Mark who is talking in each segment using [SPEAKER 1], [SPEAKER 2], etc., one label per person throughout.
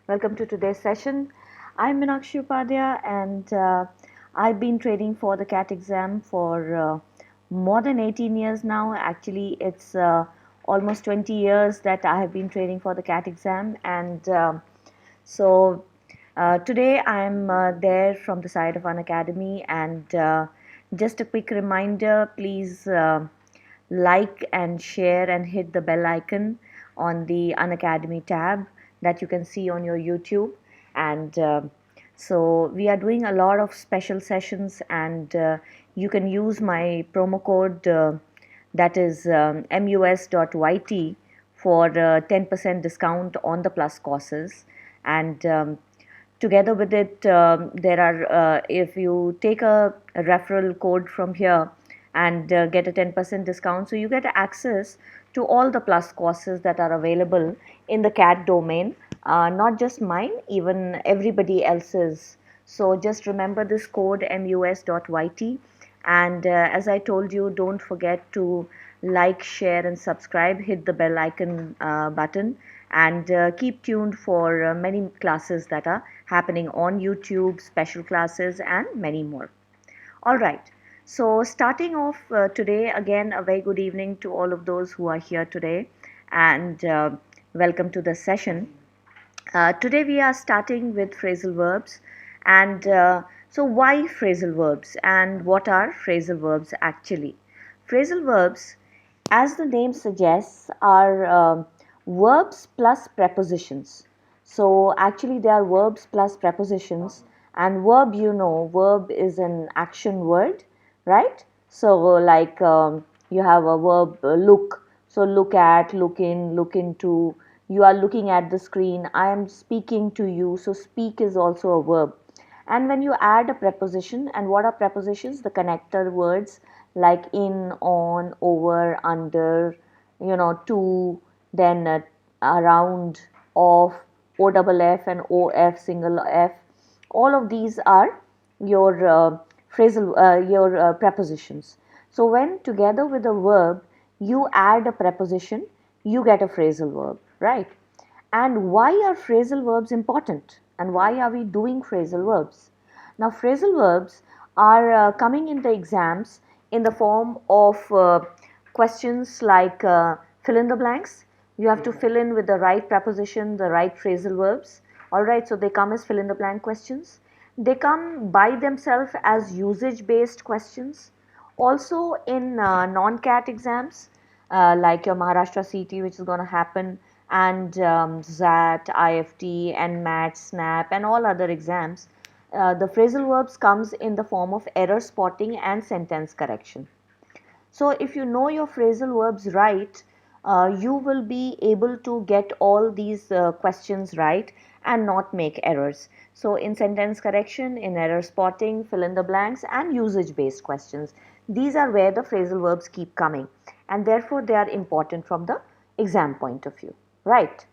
[SPEAKER 1] Welcome to today's session. I'm Meenakshi Upadhyay and I've been training for the CAT exam for more than 18 years now. Actually, it's almost 20 years that I have been training for the CAT exam, and so today I'm there from the side of Unacademy, and just a quick reminder, please like and share and hit the bell icon on the Unacademy tab that you can see on your YouTube. And so we are doing a lot of special sessions, and you can use my promo code that is mus.yt for 10% discount on the plus courses. And together with it, there are if you take a referral code from here and get a 10% discount, so you get access to all the plus courses that are available in the CAT domain, not just mine, even everybody else's. So just remember this code mus.yt, and as I told you, don't forget to like, share and subscribe, hit the bell icon button, and keep tuned for many classes that are happening on YouTube, special classes and many more. All right. So starting off today, again, a very good evening to all of those who are here today, and welcome to the session. Today we are starting with phrasal verbs, and so why phrasal verbs and what are phrasal verbs actually? Phrasal verbs, as the name suggests, are verbs plus prepositions. So actually they are verbs plus prepositions, and verb, verb is an action word, right? So like you have a verb look, so look at, look in, look into. You are looking at the screen. I am speaking to you, so speak is also a verb. And when you add a preposition, and what are prepositions? The connector words like in, on, over, under, to, then around, of, OFF and OF, single F. All of these are your prepositions. So when together with a verb you add a preposition, you get a phrasal verb, right? And why are phrasal verbs important? And why are we doing phrasal verbs? Now, phrasal verbs are coming in the exams in the form of questions like fill in the blanks. You have to fill in with the right preposition, the right phrasal verbs. All right, so they come as fill in the blank questions. They come by themselves as usage based questions. Also in non-CAT exams, like your Maharashtra CT, which is going to happen, and ZAT, IFT, NMAT, SNAP, and all other exams, the phrasal verbs comes in the form of error spotting and sentence correction. So if you know your phrasal verbs right, you will be able to get all these questions right and not make errors. So in sentence correction, in error spotting, fill in the blanks and usage based questions, these are where the phrasal verbs keep coming, and therefore they are important from the exam point of view, right?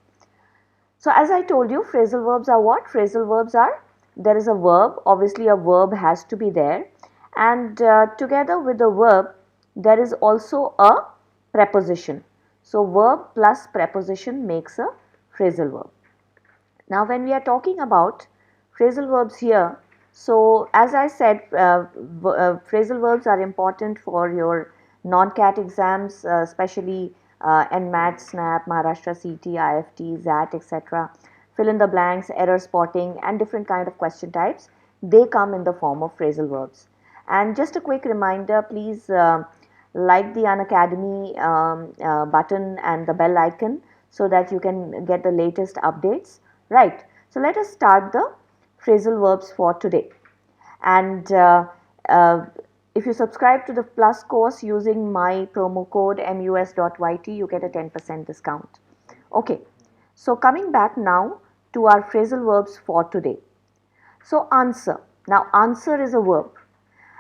[SPEAKER 1] So as I told you, phrasal verbs are what? Phrasal verbs are, there is a verb, obviously a verb has to be there, and together with the verb there is also a preposition. So verb plus preposition makes a phrasal verb. Now when we are talking about phrasal verbs here, so as I said, phrasal verbs are important for your non-CAT exams, especially NMAT, SNAP, Maharashtra CT, IFT, ZAT, etc. Fill in the blanks, error spotting and different kind of question types, they come in the form of phrasal verbs. And just a quick reminder, please like the Unacademy button and the bell icon so that you can get the latest updates. Right, so let us start the phrasal verbs for today. And if you subscribe to the plus course using my promo code mus.yt, you get a 10% discount. Okay, so coming back now to our phrasal verbs for today. So answer. Now answer is a verb,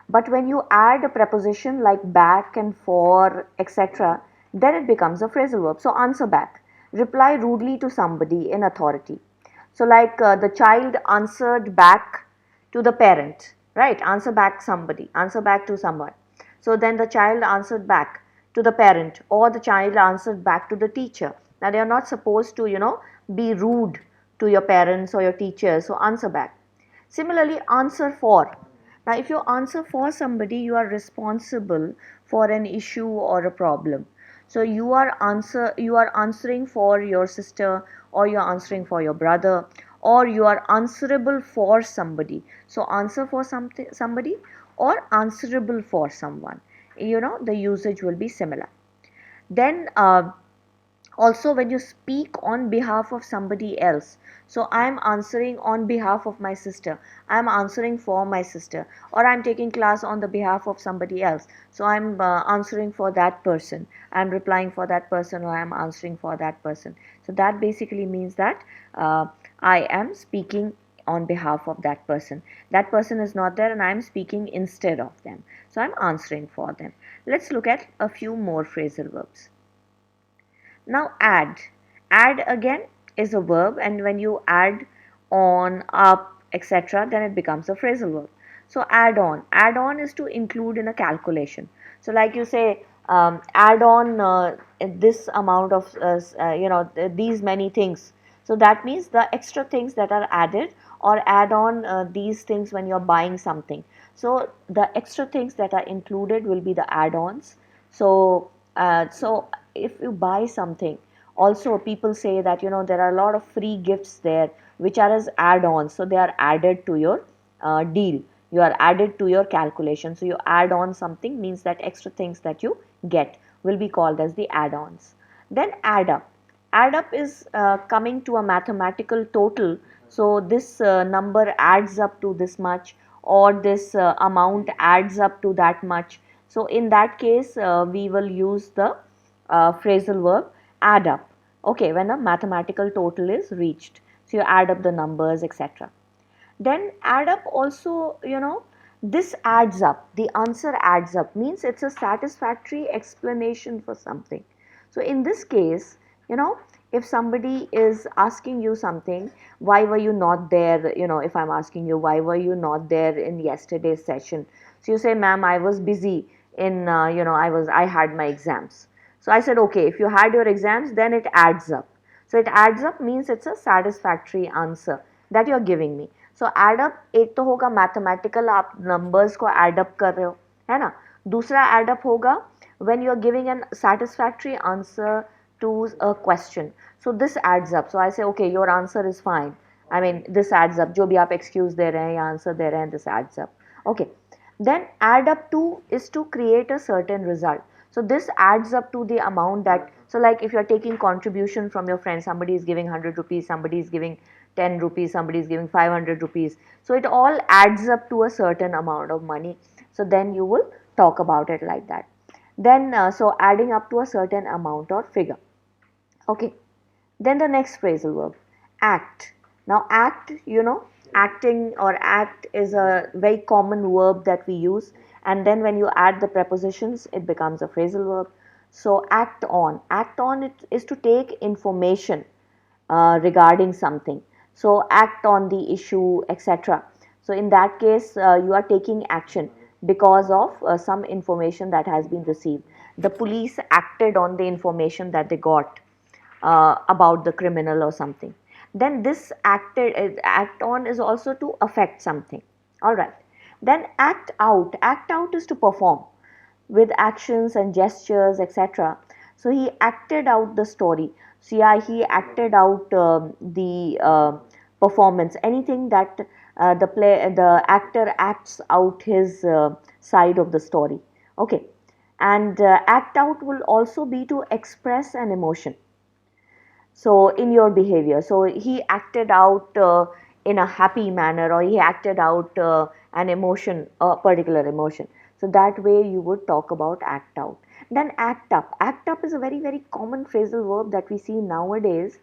[SPEAKER 1] but when you add a preposition like back and for, etc., then it becomes a phrasal verb. So answer back. Reply rudely to somebody in authority. So like the child answered back to the parent, right? Answer back somebody, answer back to someone. So then the child answered back to the parent, or the child answered back to the teacher. Now they are not supposed to, be rude to your parents or your teachers, so answer back. Similarly, answer for. Now, if you answer for somebody, you are responsible for an issue or a problem. So you are answering for your sister, or you are answering for your brother, or you are answerable for somebody. So answer for somebody or answerable for someone. The usage will be similar. Then also when you speak on behalf of somebody else, so I am answering on behalf of my sister, I am answering for my sister, or I am taking class on the behalf of somebody else, so I am answering for that person, I am replying for that person, or I am answering for that person. So that basically means that I am speaking on behalf of that person is not there and I am speaking instead of them, so I am answering for them. Let's look at a few more phrasal verbs. Now add. Add again is a verb, and when you add on, up, etc., then it becomes a phrasal verb. So add on. Add on is to include in a calculation. So like you say, add on this amount of, these many things. So that means the extra things that are added, or add on these things when you're buying something. So the extra things that are included will be the add-ons. So if you buy something, also people say that there are a lot of free gifts there which are as add-ons, so they are added to your deal, you are added to your calculation. So you add on something means that extra things that you get will be called as the add-ons. Then add up. Add up is coming to a mathematical total, so this number adds up to this much, or this amount adds up to that much. So in that case we will use the phrasal verb add up, okay, when a mathematical total is reached. So you add up the numbers, etc. Then add up also, this adds up, the answer adds up, means it's a satisfactory explanation for something. So in this case, if somebody is asking you something, why were you not there, if I'm asking you, why were you not there in yesterday's session? So you say, ma'am, I was busy in, I had my exams. So I said, okay, if you had your exams, then it adds up. So it adds up means it's a satisfactory answer that you're giving me. So add up एक तो होगा mathematical, आप numbers को add up कर रहे हो, है ना. दूसरा add up होगा when you are giving an satisfactory answer to a question. So this adds up. So I say, okay, your answer is fine. I mean, this adds up. जो भी आप excuse दे रहे हैं या answer दे रहे हैं, this adds up. Okay. Then add up to is to create a certain result. So this adds up to the amount that, so like if you're taking contribution from your friend, somebody is giving 100 rupees, somebody is giving 10 rupees, somebody is giving 500 rupees. So it all adds up to a certain amount of money. So then you will talk about it like that. Then, so adding up to a certain amount or figure. Okay. Then the next phrasal verb, act. Now act, acting or act is a very common verb that we use, and then when you add the prepositions, it becomes a phrasal verb. So act on. Act on it is to take information regarding something. So act on the issue, etc. So in that case, you are taking action because of some information that has been received. The police acted on the information that they got about the criminal or something. Then this act on is also to affect something. All right. Then act out. Act out is to perform with actions and gestures, etc. So he acted out the story. So yeah, he acted out the performance. Anything that the actor acts out his side of the story. Okay. And act out will also be to express an emotion. So in your behavior, so he acted out in a happy manner, or he acted out an emotion, a particular emotion. So that way you would talk about act out. Then act up. Act up is a very, very common phrasal verb that we see nowadays,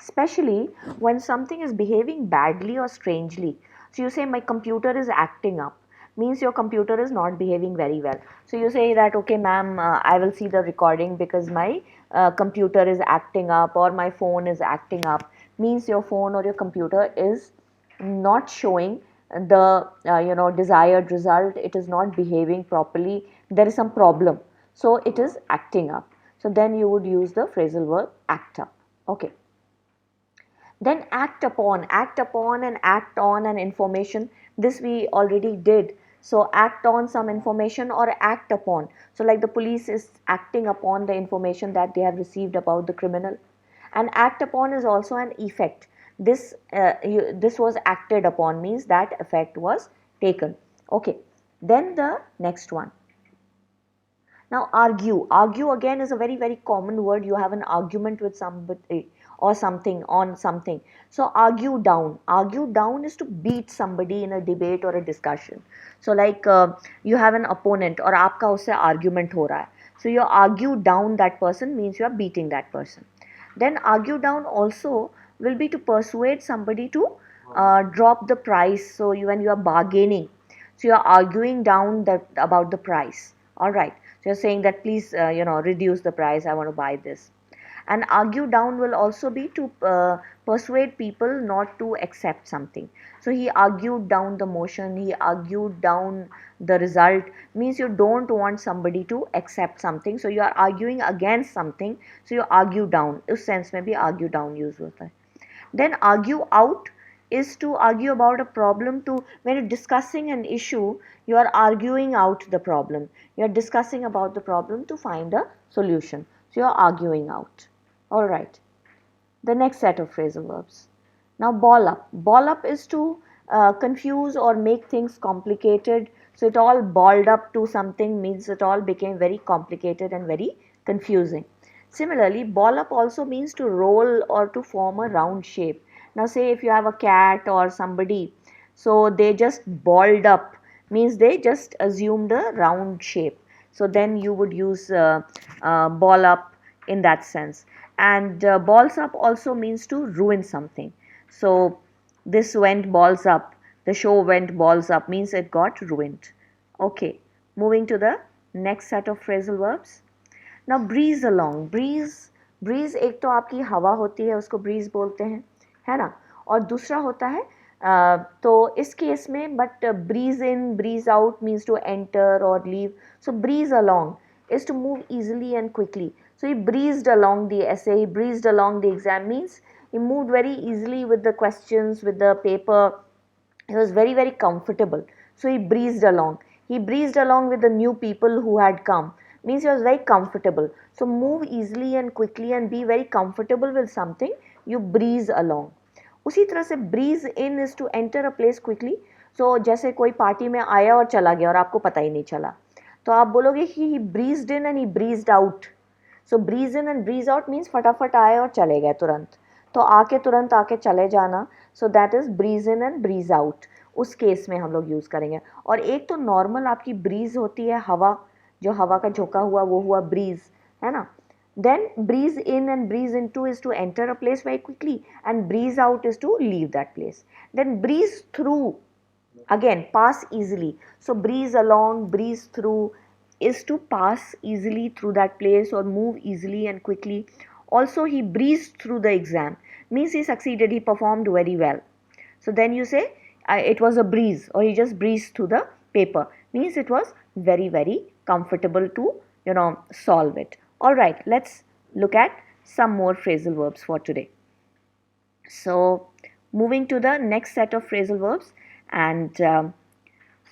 [SPEAKER 1] especially when something is behaving badly or strangely. So you say, my computer is acting up, means your computer is not behaving very well. So you say that, okay ma'am, I will see the recording because my computer is acting up, or my phone is acting up, means your phone or your computer is not showing the desired result, it is not behaving properly, there is some problem, so it is acting up. So then you would use the phrasal verb act up. Okay. Then act upon and act on an information. This we already did. So act on some information or act upon. So like the police is acting upon the information that they have received about the criminal. And act upon is also an effect. This was acted upon means that effect was taken. Okay. Then the next one. Now argue again is a very common word. You have an argument with somebody or something on something. So argue down is to beat somebody in a debate or a discussion. So like you have an opponent or आपका उससे argument हो रहा है. So you argue down that person means you are beating that person. Then argue down also will be to persuade somebody to drop the price. So when you are bargaining, so you are arguing down that about the price. All right. So you're saying that please, reduce the price. I want to buy this. And argue down will also be to persuade people not to accept something. So he argued down the motion. He argued down the result. Means you don't want somebody to accept something. So you are arguing against something. So you argue down. उस sense में भी argue down use होता है. Then argue out is to argue about a problem. To when you're discussing an issue, you are arguing out the problem. You are discussing about the problem to find a solution. So you are arguing out. All right. The next set of phrasal verbs. Now ball up. Ball up is to confuse or make things complicated. So it all balled up to something means it all became very complicated and very confusing. Similarly, ball up also means to roll or to form a round shape. Now say if you have a cat or somebody, so they just balled up means they just assumed a round shape. So then you would use ball up in that sense. And balls up also means to ruin something. So this went balls up, the show went balls up means it got ruined. Okay, moving to the next set of phrasal verbs. Now breeze along. breeze एक तो आपकी हवा होती है, उसको breeze बोलते हैं, है ना. और दूसरा होता है तो इस केस में but breeze in breeze out means to enter or leave. So breeze along is to move easily and quickly. So he breezed along the essay, he breezed along the exam means he moved very easily with the questions, with the paper. He was very comfortable. So he breezed along. He breezed along with the new people who had come. Means he was very comfortable. So move easily and quickly and be very comfortable with something. You breeze along. उसी तरह से breeze in is to enter a place quickly. So जैसे कोई party में आया और चला गया और आपको पता ही नहीं चला, तो आप बोलोगे कि he breezed in and he breezed out. So breeze in and breeze out means फटाफट आए और चले गए तुरंत. तो आके तुरंत आके चले जाना. So that is breeze in and breeze out. उस केस में हम लोग यूज़ करेंगे. और एक तो नॉर्मल आपकी ब्रीज होती है, हवा, जो हवा का झोंका हुआ वो हुआ ब्रीज, है ना. Then breeze in and breeze into is to enter a place very quickly and breeze out is to leave that place. Then breeze through, again pass easily. So breeze along, breeze through is to pass easily through that place or move easily and quickly. Also he breezed through the exam means he succeeded, he performed very well. So then you say it was a breeze, or he just breezed through the paper means it was very comfortable to solve it. All right, let's look at some more phrasal verbs for today. So moving to the next set of phrasal verbs, and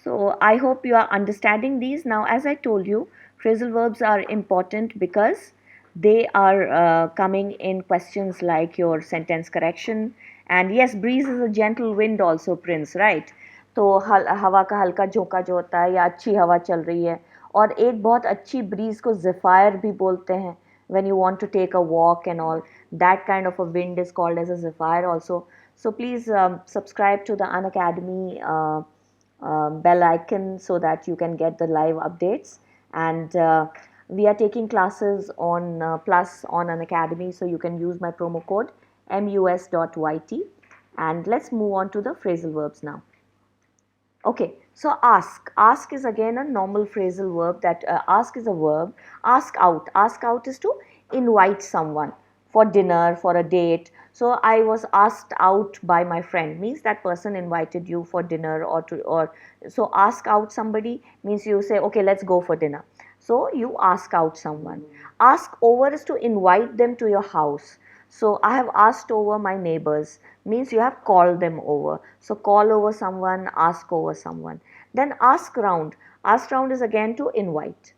[SPEAKER 1] so I hope you are understanding these. Now as I told you, phrasal verbs are important because they are coming in questions like your sentence correction. And yes, breeze is a gentle wind also, Prince, right? तो हवा का हल्का झोंका जो होता है या अच्छी हवा चल रही है. और एक बहुत अच्छी ब्रीज को ज़िफ़ायर भी बोलते हैं. When you want to take a walk and all, that kind of a wind is called as a zephyr also. So please subscribe to the Unacademy bell icon so that you can get the live updates. And we are taking classes on Plus on Unacademy, so you can use my promo code mus.yt. And let's move on to the phrasal verbs now. Okay, so ask. Ask is again a normal phrasal verb. That ask is a verb. Ask out. Ask out is to invite someone for dinner, for a date. So I was asked out by my friend means that person invited you for dinner or so ask out somebody means you say, okay, let's go for dinner. So you ask out someone. Ask over is to invite them to your house. So I have asked over my neighbors means you have called them over. So call over someone, ask over someone. Then ask round. Ask round is again to invite.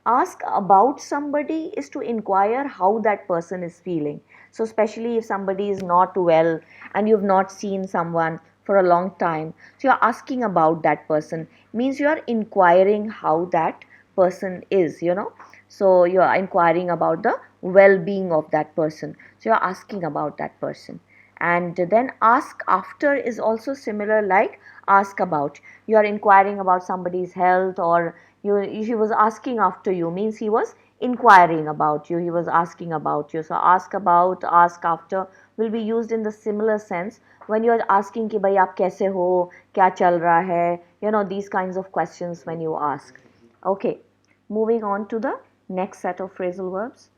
[SPEAKER 1] Ask about somebody is to inquire how that person is feeling. So especially if somebody is not well and you've not seen someone for a long time, so you're asking about that person means you are inquiring how that person is, so you are inquiring about the well-being of that person, so you're asking about that person. And then ask after is also similar, like ask about, you are inquiring about somebody's health, or he was asking after you means he was inquiring about you, he was asking about you. So ask about, ask after will be used in the similar sense when you are asking कि भाई आप कैसे हो, क्या चल रहा है, these kinds of questions when you ask. Okay, moving on to the next set of phrasal verbs.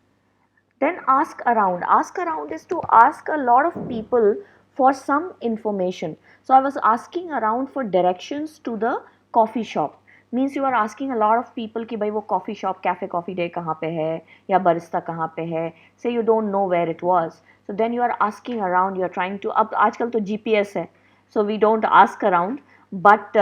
[SPEAKER 1] Then ask around. Ask around is to ask a lot of people for some information. So I was asking around for directions to the coffee shop. Means you are asking a lot of people कि भाई वो coffee shop, cafe coffee day कहाँ पे है या barista कहाँ पे है. Say you don't know where it was. So then you are asking around. You are trying to. अब आजकल तो GPS है. So we don't ask around. But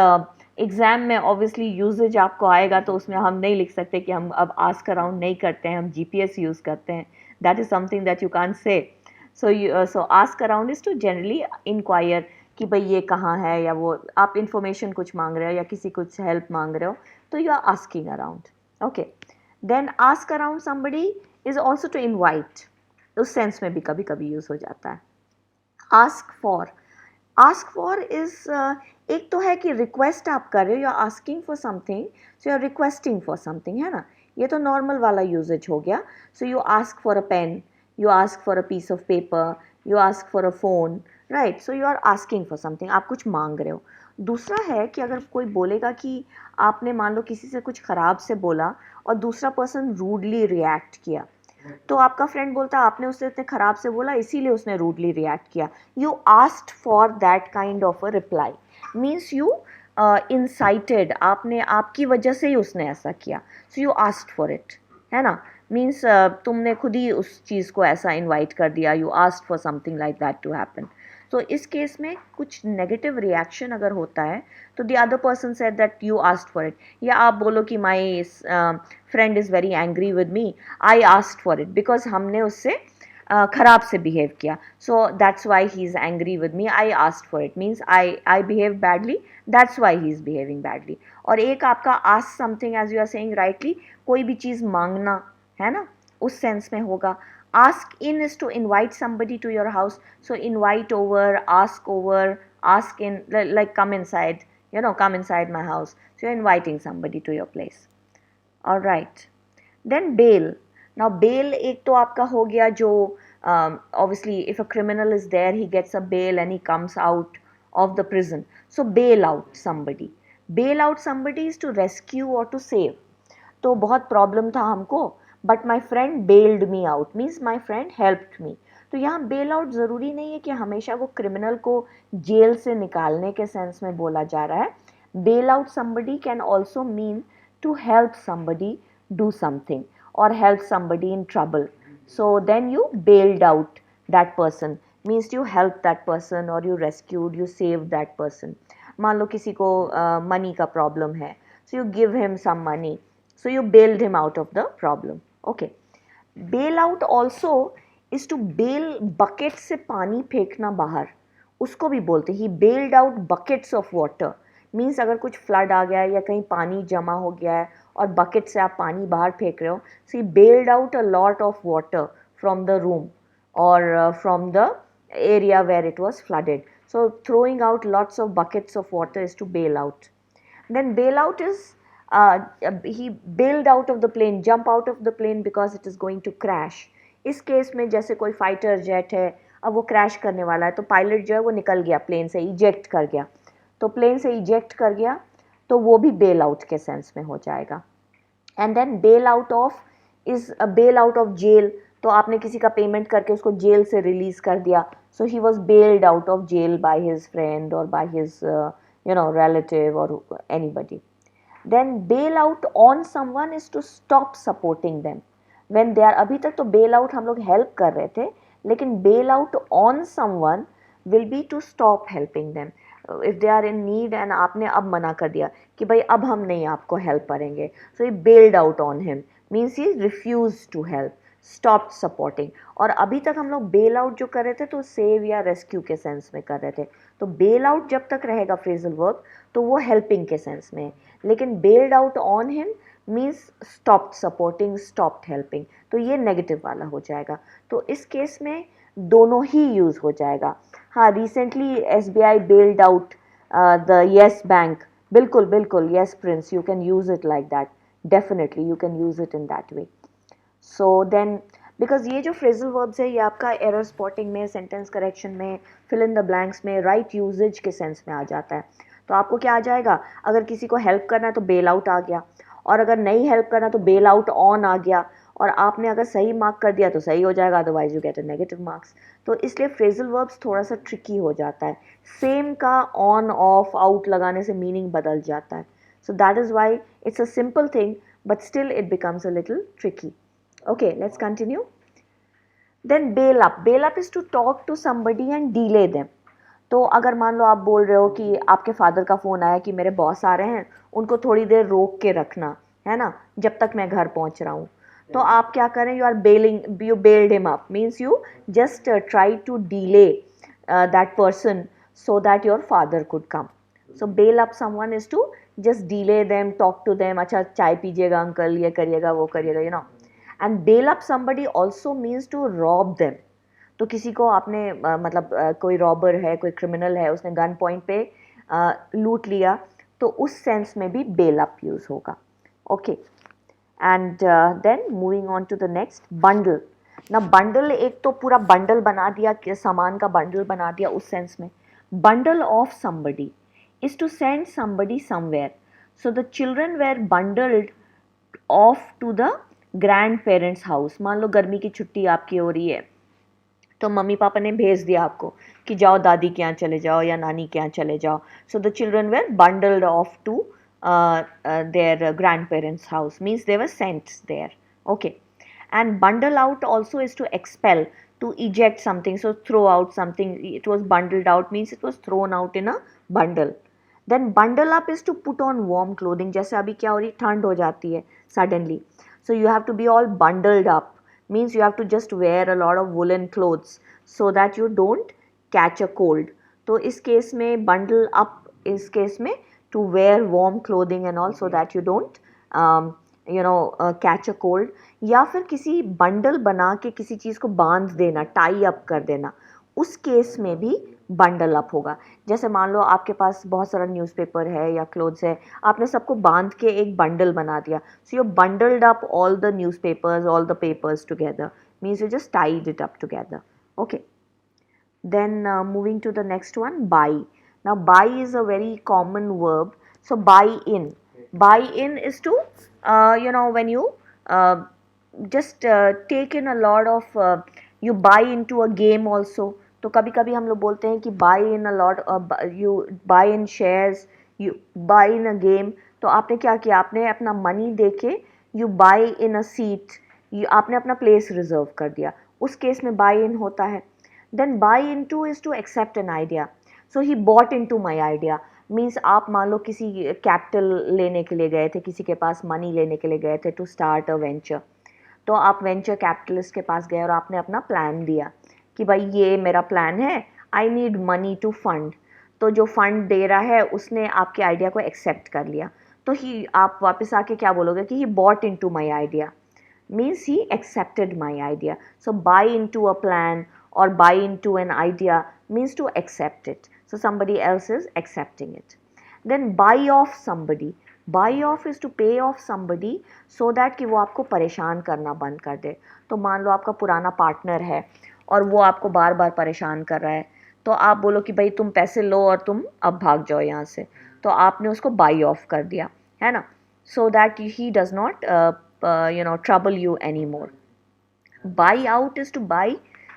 [SPEAKER 1] exam में ऑब्वियसली यूजेज आपको आएगा तो उसमें हम नहीं लिख सकते कि हम अब आस्क अराउंड नहीं करते हैं, हम जीपीएस यूज़ करते हैं. That is something that you can't say. So ask around is to generally inquire कि भाई ये कहाँ है, या वो आप इंफॉर्मेशन कुछ मांग रहे हो या किसी कुछ हेल्प मांग रहे हो, तो you are asking around. Okay, then ask around somebody is also to invite. उस सेंस में भी कभी कभी यूज़ हो जाता है. Ask for. Ask for is एक तो है कि रिक्वेस्ट आप कर रहे हो, you are asking for something, so you are requesting for something, है ना. ये तो नॉर्मल वाला यूजेज हो गया. So you ask for a pen, you ask for a piece of paper, you ask for a phone, right. So you are asking for something, आप कुछ मांग रहे हो. दूसरा है कि अगर कोई बोलेगा कि आपने मान लो किसी से कुछ ख़राब से बोला और दूसरा पर्सन रूडली रिएक्ट किया, तो आपका फ्रेंड बोलता है आपने उससे इतने ख़राब से बोला इसीलिए उसने रूडली रिएक्ट किया. You asked for that kind of a reply. Means you incited, आपने, आपकी वजह से ही उसने ऐसा किया. So you asked for it, है ना. मीन्स तुमने खुद ही उस चीज़ को ऐसा इन्वाइट कर दिया. You asked for something like that to happen. तो इस केस में कुछ नेगेटिव रिएक्शन अगर होता है तो the other person said that you asked for it, या आप बोलो कि my friend is very angry with me, I asked for it, because हमने उससे ख़राब से बिहेव किया, so that's why he is angry with me, I asked for it means I behave badly, that's why he is behaving badly. और एक आपका ask something as you are saying rightly, कोई भी चीज़ मांगना, है ना, उस सेंस में होगा. Ask in is to invite somebody to your house. So invite over, ask in, like come inside, come inside my house. So you're inviting somebody to your place. All right. Then bail. Now bail एक तो आपका हो गया जो obviously if a criminal is there, he gets a bail and he comes out of the prison. So bail out somebody. Bail out somebody is to rescue or to save. तो बहुत problem था हमको, but my friend bailed me out, means my friend helped me. तो यहाँ bail out ज़रूरी नहीं है कि हमेशा वो क्रिमिनल को जेल से निकालने के सेंस में बोला जा रहा है. Bail out somebody can also mean to help somebody do something और help somebody in trouble. So then you bailed out that person, means you help that person और you rescued, you save that person. मान लो किसी को money का problem है, so you give him some money, so you bailed him out of the problem. Okay, bail out also is to bail bucket से पानी फेंकना बाहर, उसको भी बोलते हैं. he bailed out buckets of water means अगर कुछ फ्लड आ गया है या कहीं पानी जमा हो गया है और बकेट से आप पानी बाहर फेंक रहे हो, so he bailed out a lot of water from the room or from the area where it was flooded. So throwing out lots of buckets of water is to bail out. Then bail out is he bailed out of the plane, jump out of the plane because it is going to crash. इस case में जैसे कोई fighter jet है, अब वो crash करने वाला है, तो पायलट जो है वो निकल गया प्लेन से, इजेक्ट कर गया. तो प्लेन से इजेक्ट कर गया तो वो भी बेल आउट के सेंस में हो जाएगा. And then bail out of is bail out of jail. तो आपने किसी का पेमेंट करके उसको जेल से रिलीज कर दिया, so he was bailed out of jail by his friend और बाय हिज रिलेटिव और anybody. Then bail out on someone is to stop supporting them when they are, अभी तक तो bail out हम लोग help कर रहे थे, लेकिन bail out on someone will be to stop helping them. If they are in need and आपने अब मना कर दिया कि भाई अब हम नहीं आपको हेल्प करेंगे, so he bailed out on him means he refuse to help, stop supporting. और अभी तक हम लोग बेल आउट जो कर रहे थे तो सेव या रेस्क्यू के सेंस में कर रहे थे, तो बेल आउट जब तक रहेगा फ्रेजल वर्ब तो वो हेल्पिंग के सेंस में है, लेकिन bailed out on him means stopped supporting, stopped helping, तो ये नेगेटिव वाला हो जाएगा। तो इस केस में दोनों ही यूज़ हो जाएगा। हाँ, recently SBI bailed out the Yes Bank, बिल्कुल बिल्कुल, yes Prince, you can use it like that, definitely you can use it in that way. So then because ये जो फ्रेजल वर्ब्स है ये आपका एरर स्पॉटिंग में, सेंटेंस करेक्शन में, fill in the blanks में, राइट यूजेज के sense में आ जाता है। तो आपको क्या आ जाएगा, अगर किसी को हेल्प करना है तो बेल आउट आ गया, और अगर नहीं हेल्प करना तो बेल आउट ऑन आ गया, और आपने अगर सही मार्क कर दिया तो सही हो जाएगा, otherwise you get a negative marks. तो इसलिए फ्रेजल वर्ब्स थोड़ा सा ट्रिकी हो जाता है, सेम का ऑन ऑफ आउट लगाने से मीनिंग बदल जाता है। So that is why it's a simple thing but still it becomes a little tricky. Okay, let's continue. Then bail up. Bail up is to talk to somebody and delay them. तो अगर मान लो आप बोल रहे हो कि आपके father का फ़ोन आया कि मेरे बॉस आ रहे हैं, उनको थोड़ी देर रोक के रखना है ना, जब तक मैं घर पहुंच रहा हूँ, तो आप क्या करें, you are bailing, you bailed him up means you just try to delay that person so that your father could come. So bail up someone is to just delay them, talk to them, अच्छा चाय पीजिएगा uncle, ये करिएगा वो करिएगा, you know. And bail up somebody also means to rob them. तो किसी को आपने मतलब कोई रॉबर है, कोई क्रिमिनल है, उसने गन पॉइंट पे लूट लिया, तो उस सेंस में भी बेल अप यूज होगा। Okay, and then moving on to the next, bundle ना। बंडल एक तो पूरा बंडल बना दिया, सामान का बंडल बना दिया उस सेंस में। Bundle of somebody is to send somebody somewhere. So the children were bundled off to the grand parents house. मान लो गर्मी की छुट्टी आपकी हो रही है, तो मम्मी पापा ने भेज दिया आपको कि जाओ दादी के यहाँ चले जाओ या नानी के यहाँ चले जाओ। So the children were bundled off to their grand parents house means they were sent there. Okay, and bundle out also is to expel, to eject something, so throw out something. It was bundled out means it was thrown out in a bundle. Then bundle up is to put on warm clothing. जैसे अभी क्या हो रही, ठंड हो जाती है suddenly, so you have to be all bundled up means you have to just wear a lot of woolen clothes so that you don't catch a cold. तो इस केस में bundle up, इस केस में to wear warm clothing and all so that you don't catch a cold, या फिर किसी bundle बना के किसी चीज़ को बांध देना, टाई अप कर देना, उस केस में भी बंडल अप होगा। जैसे मान लो आपके पास बहुत सारा न्यूज़पेपर है या क्लोथ्स है, आपने सबको बांध के एक बंडल बना दिया, so you bundled up all the newspapers, all the papers together means you just tied it up together. Okay, then moving to the next one, buy. Now buy is a very common verb, so buy in. Buy in is to when you just take in a lot of you buy into a game also. तो कभी कभी हम लोग बोलते हैं कि buy in a lot, you buy in shares, you buy in a game. तो आपने क्या किया, आपने अपना मनी दे के you buy in a seat, आपने अपना प्लेस रिजर्व कर दिया, उस केस में buy in होता है। Then buy into is to accept an idea. So he bought into my idea means आप मान लो किसी कैपिटल लेने के लिए गए थे, किसी के पास मनी लेने के लिए गए थे टू स्टार्ट अ वेंचर, तो आप वेंचर कैपिटलिस्ट के पास गए और आपने अपना प्लान दिया कि भाई ये मेरा प्लान है, I need money to fund. तो जो फंड दे रहा है उसने आपके आइडिया को एक्सेप्ट कर लिया, तो ही आप वापस आके क्या बोलोगे कि he bought into my idea means he accepted my idea. So buy into a plan or buy into an idea means to accept it. So somebody else is accepting it. Then buy off somebody. Buy off is to pay off somebody so that कि वो आपको परेशान करना बंद कर दे। तो मान लो आपका पुराना पार्टनर है और वो आपको बार बार परेशान कर रहा है, तो आप बोलो कि भाई तुम पैसे लो और तुम अब भाग जाओ यहाँ से, तो आपने उसको बाई ऑफ कर दिया, है ना, so that he does not trouble you anymore. Buy out is to buy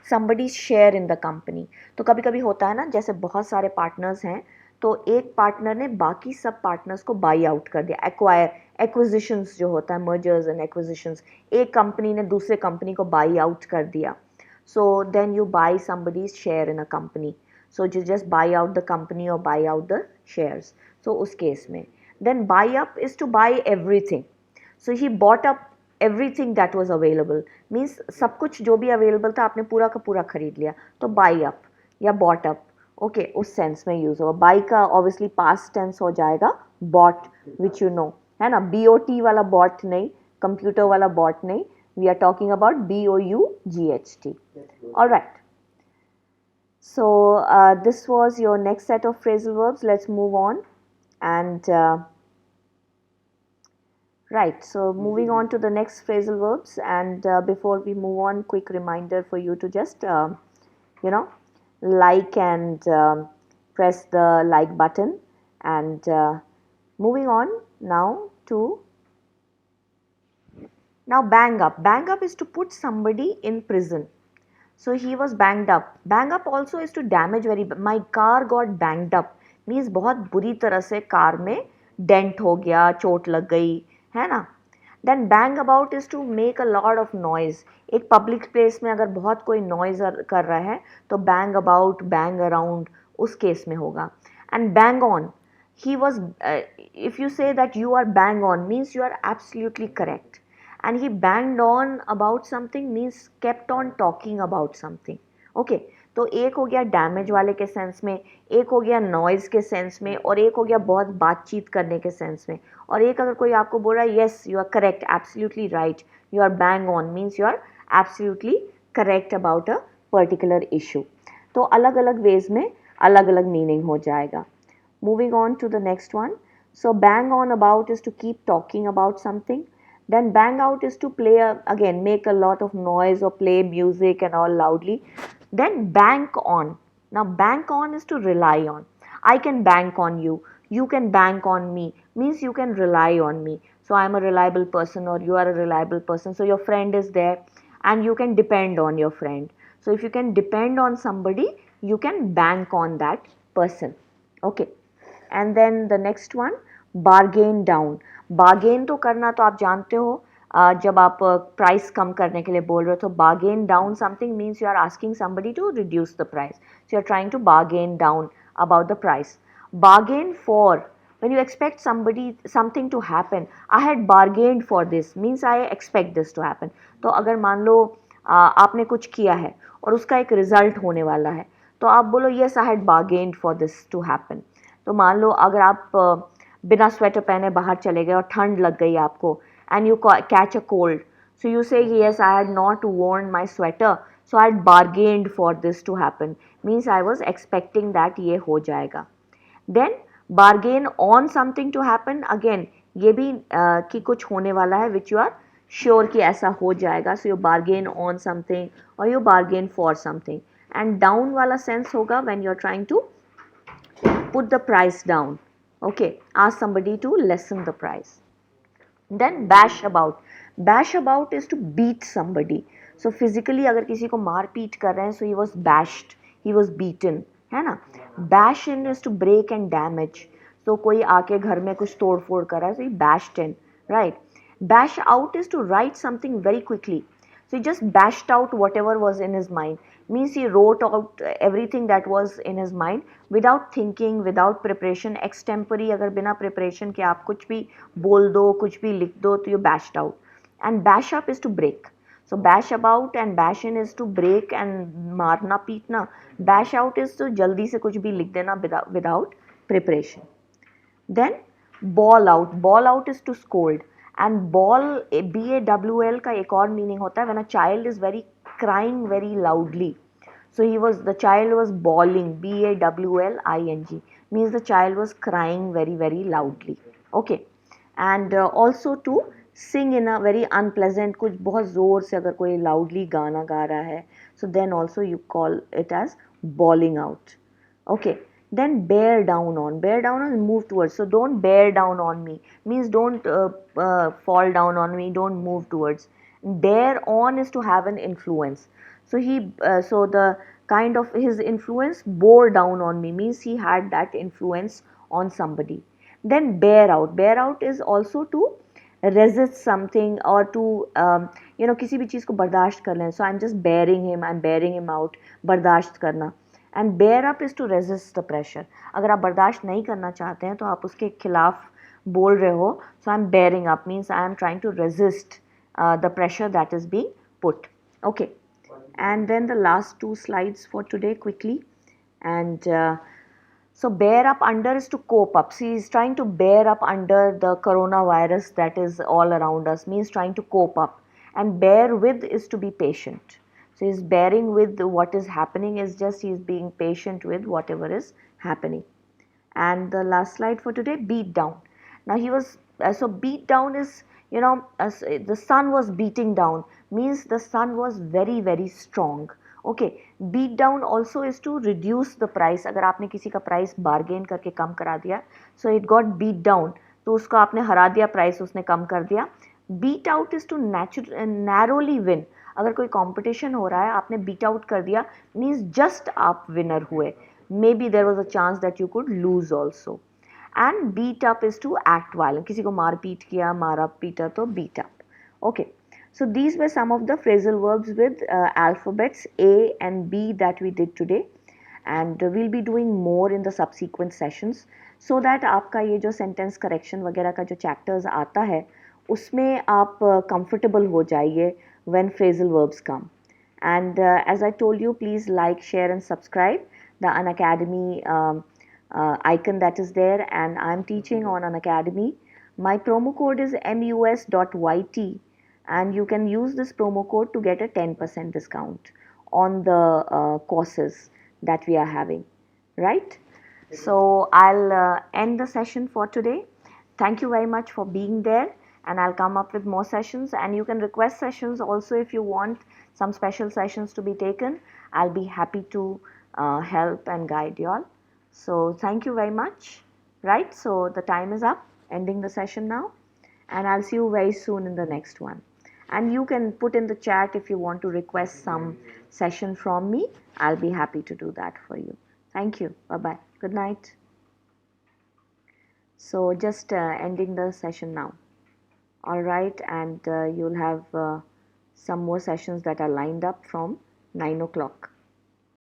[SPEAKER 1] somebody's share in the company. तो कभी कभी होता है ना, जैसे बहुत सारे पार्टनर्स हैं, तो एक पार्टनर ने बाकी सब पार्टनर्स को बाई आउट कर दिया, एक्वायर, एक्विजिशंस जो होता है, मर्जर्स एंड एक्विजिशंस, एक कंपनी ने दूसरे कंपनी को बाई आउट कर दिया, So then you buy somebody's share in a company. So you just buy out the company or buy out the shares. So उस case में. Then buy up is to buy everything. So he bought up everything that was available. Means सब कुछ जो भी available था आपने पूरा का पूरा खरीद लिया. तो buy up या bought up. Okay, उस sense में use होगा. Buy का obviously past tense हो जाएगा bought, which you know है ना. BOT वाला bought नहीं, computer वाला bought नहीं. We are talking about BOUGHT. All right. So this was your next set of phrasal verbs. Let's move on. And right, so moving on to the next phrasal verbs. And before we move on, quick reminder for you to just, like and press the like button. And moving on now to now bang up. Bang up is to put somebody in prison. So he was banged up. Bang up also is to damage very. My car got banged up. Means बहुत बुरी तरह से car में dent हो गया, चोट लग गई, है ना. Then bang about is to make a lot of noise. एक public place में अगर बहुत कोई noise कर रहा है तो bang about, bang around उस केस में होगा. And bang on. He was. If you say that you are bang on, means you are absolutely correct. And he banged on about something means kept on talking about something. Okay, तो एक हो गया damage वाले के sense में, एक हो गया नॉइज़ के सेंस में, और एक हो गया बहुत बातचीत करने के सेंस में. और एक अगर कोई आपको बोल रहा है yes you are correct, absolutely right, you are bang on, means you are absolutely correct about a particular issue. तो अलग अलग वेज में अलग अलग मीनिंग हो जाएगा. Moving on to the next one. So bang on about is to keep talking about something. Then bang out is to play, again make a lot of noise or play music and all loudly. Then bank on. Now bank on is to rely on. I can bank on you. You can bank on me. Means you can rely on me. So I am a reliable person or you are a reliable person. So your friend is there and you can depend on your friend. So if you can depend on somebody, you can bank on that person. Okay. And then the next one, bargain down. Bargain तो करना तो आप जानते हो, जब आप price कम करने के लिए बोल रहे हो तो bargain down something means you are asking somebody to reduce the price. So you are trying to bargain down about the price. Bargain for, when you expect something to happen, I had bargained for this means I expect this to happen. तो अगर मान लो आपने कुछ किया है और उसका एक रिजल्ट होने वाला है तो आप बोलो yes I had bargained for this to happen. तो मान लो अगर आप बिना स्वेटर पहने बाहर चले गए और ठंड लग गई आपको and you catch a cold, so you say yes I had not worn my sweater so I had bargained for this to happen, means I was expecting that ये हो जाएगा. Then bargain on something to happen, again ये भी कि कुछ होने वाला है विच यू आर श्योर कि ऐसा हो जाएगा. So you bargain on something और you bargain for something. And down वाला सेंस होगा when you are trying to put the price down. Okay, ask somebody to lessen the price. Then bash about. Bash about is to beat somebody. So physically अगर किसी को मार पीट कर रहे हैं, so he was bashed, he was beaten, है ना. Bash in is to break and damage. So कोई आके घर में कुछ तोड़ फोड़ कर रहा है, so he bashed in, right. Bash out is to write something very quickly. So he just bashed out whatever was in his mind. Means he wrote out everything that was in his mind without thinking, without preparation, extempore. अगर बिना preparation के आप कुछ भी बोल दो, कुछ भी लिख दो, तो you bashed out. And bash up is to break. So bash about and bash in is to break and मारना पीटना. Bash out is to जल्दी से कुछ भी लिख देना without preparation. Then ball out. Ball out is to scold. And ball, BAWL का एक और meaning होता है when a child is crying very loudly. So the child was bawling, BAWLING, means the child was crying very very loudly. Okay. And also to sing in a very unpleasant, कुछ बहुत ज़ोर से अगर कोई loudly गाना गा रहा है, so then also you call it as bawling out. Okay. Then bear down on. Bear down on, move towards. So don't bear down on me, means don't fall down on me, don't move towards. Bear on is to have an influence. So so the kind of his influence bore down on me, means he had that influence on somebody. Then bear out. Bear out is also to resist something or to किसी भी चीज़ को बर्दाश्त कर लें. So I'm just bearing him out. बर्दाश्त करना. And bear up is to resist the pressure. अगर आप बर्दाश्त नहीं करना चाहते हैं तो आप उसके खिलाफ बोल रहे हो. So I'm bearing up means I am trying to resist the pressure that is being put. Okay. And then the last 2 slides for today quickly. And so bear up under is to cope up. See, he's trying to bear up under the coronavirus that is all around us, means trying to cope up. And bear with is to be patient. So he's bearing with what is happening, is just he's being patient with whatever is happening. And the last slide for today, beat down. Now he was, so beat down is, the sun was beating down, means the sun was very, very strong. Okay, beat down also is to reduce the price. अगर आपने किसी का price bargain करके कम करा दिया, so it got beat down, तो उसको आपने हरा दिया, price उसने कम कर दिया. Beat out is to narrowly win. अगर कोई competition हो रहा है, आपने beat out कर दिया, means just आप winner हुए. Maybe there was a chance that you could lose also. And beat up is to act violent. किसी को मार पीट किया, मारा पीटा तो beat up. Okay. So these were some of the phrasal verbs with alphabets A and B that we did today, and we'll be doing more in the subsequent sessions so that आपका ये जो sentence correction वगैरह का जो chapters आता है उसमें आप comfortable हो जाइए when phrasal verbs come. And as I told you, please like, share and subscribe the Unacademy icon that is there, and I'm teaching on Unacademy. My promo code is mus.yt, and you can use this promo code to get a 10% discount on the courses that we are having, right? So I'll end the session for today. Thank you very much for being there, and I'll come up with more sessions, and you can request sessions also if you want some special sessions to be taken. I'll be happy to help and guide you all. So thank you very much, right? So the time is up, ending the session now, and I'll see you very soon in the next one. And you can put in the chat if you want to request some session from me. I'll be happy to do that for you. Thank you. Bye-bye. Good night. So just ending the session now. All right, and you'll have some more sessions that are lined up from 9 o'clock.